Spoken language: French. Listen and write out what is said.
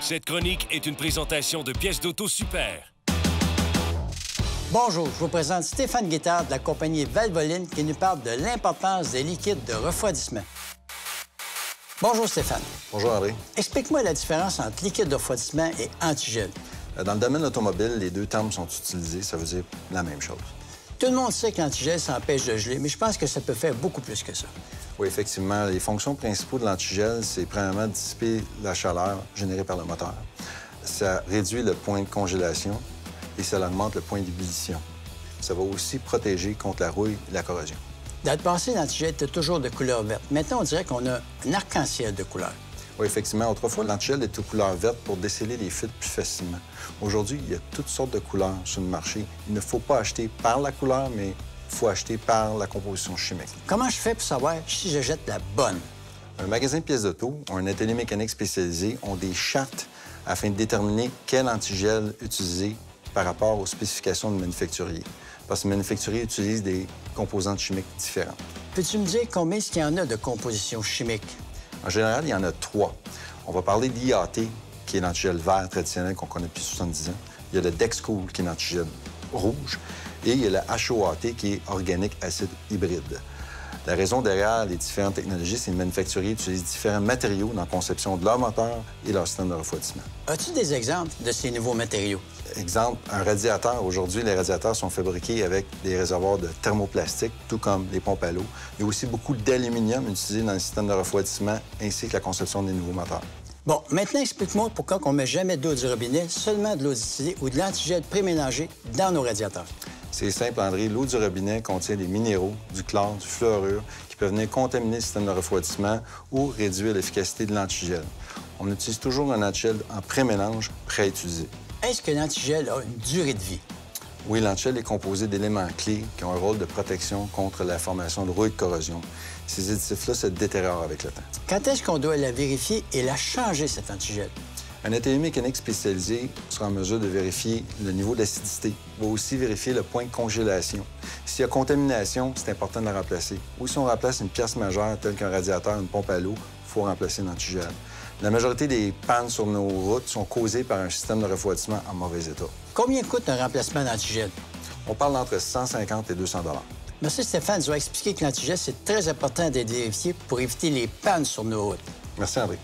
Cette chronique est une présentation de pièces d'auto super. Bonjour, je vous présente Stéphane Guittard de la compagnie Valvoline qui nous parle de l'importance des liquides de refroidissement. Bonjour Stéphane. Bonjour André. Explique-moi la différence entre liquide de refroidissement et antigel. Dans le domaine automobile, les deux termes sont utilisés, ça veut dire la même chose. Tout le monde sait que l'antigel, ça empêche de geler, mais je pense que ça peut faire beaucoup plus que ça. Oui, effectivement. Les fonctions principales de l'antigel, c'est premièrement dissiper la chaleur générée par le moteur. Ça réduit le point de congélation et ça augmente le point d'ébullition. Ça va aussi protéger contre la rouille et la corrosion. Dans le passé, l'antigel était toujours de couleur verte. Maintenant, on dirait qu'on a un arc-en-ciel de couleurs. Oui, effectivement. Autrefois, l'antigel était de couleur verte pour déceler les fuites plus facilement. Aujourd'hui, il y a toutes sortes de couleurs sur le marché. Il ne faut pas acheter par la couleur, mais il faut acheter par la composition chimique. Comment je fais pour savoir si je jette la bonne? Un magasin de pièces d'auto ou un atelier mécanique spécialisé ont des chartes afin de déterminer quel antigel utiliser par rapport aux spécifications du manufacturier. Parce que le manufacturier utilise des composantes chimiques différentes. Peux-tu me dire combien est-ce qu'il y en a de compositions chimiques? En général, il y en a 3. On va parler d'IAT, qui est l'antigel vert traditionnel qu'on connaît depuis 70 ans. Il y a le Dexcool, qui est l'antigel rouge. Et il y a le HOAT, qui est organique acide hybride. La raison derrière les différentes technologies, c'est que les manufacturiers utilisent différents matériaux dans la conception de leur moteur et leur système de refroidissement. As-tu des exemples de ces nouveaux matériaux? Exemple, un radiateur. Aujourd'hui, les radiateurs sont fabriqués avec des réservoirs de thermoplastique, tout comme les pompes à l'eau. Il y a aussi beaucoup d'aluminium utilisé dans le système de refroidissement ainsi que la conception des nouveaux moteurs. Bon, maintenant, explique-moi pourquoi on ne met jamais d'eau du robinet, seulement de l'eau distillée ou de l'antigel prémélangé dans nos radiateurs. C'est simple, André. L'eau du robinet contient des minéraux, du chlore, du fluorure qui peuvent venir contaminer le système de refroidissement ou réduire l'efficacité de l'antigel. On utilise toujours un antigel en pré-mélange prêt à utiliser. Est-ce que l'antigel a une durée de vie? Oui, l'antigel est composé d'éléments clés qui ont un rôle de protection contre la formation de rouille et de corrosion. Ces additifs-là se détériorent avec le temps. Quand est-ce qu'on doit la vérifier et la changer, cet antigel? Un atelier mécanique spécialisé sera en mesure de vérifier le niveau d'acidité. Il va aussi vérifier le point de congélation. S'il y a contamination, c'est important de la remplacer. Ou si on remplace une pièce majeure telle qu'un radiateur, une pompe à l'eau, il faut remplacer l'antigel. La majorité des pannes sur nos routes sont causées par un système de refroidissement en mauvais état. Combien coûte un remplacement d'antigel? On parle d'entre 150 et 200 $. Merci Stéphane, tu as expliqué que l'antigel, c'est très important d'être vérifié pour éviter les pannes sur nos routes. Merci André.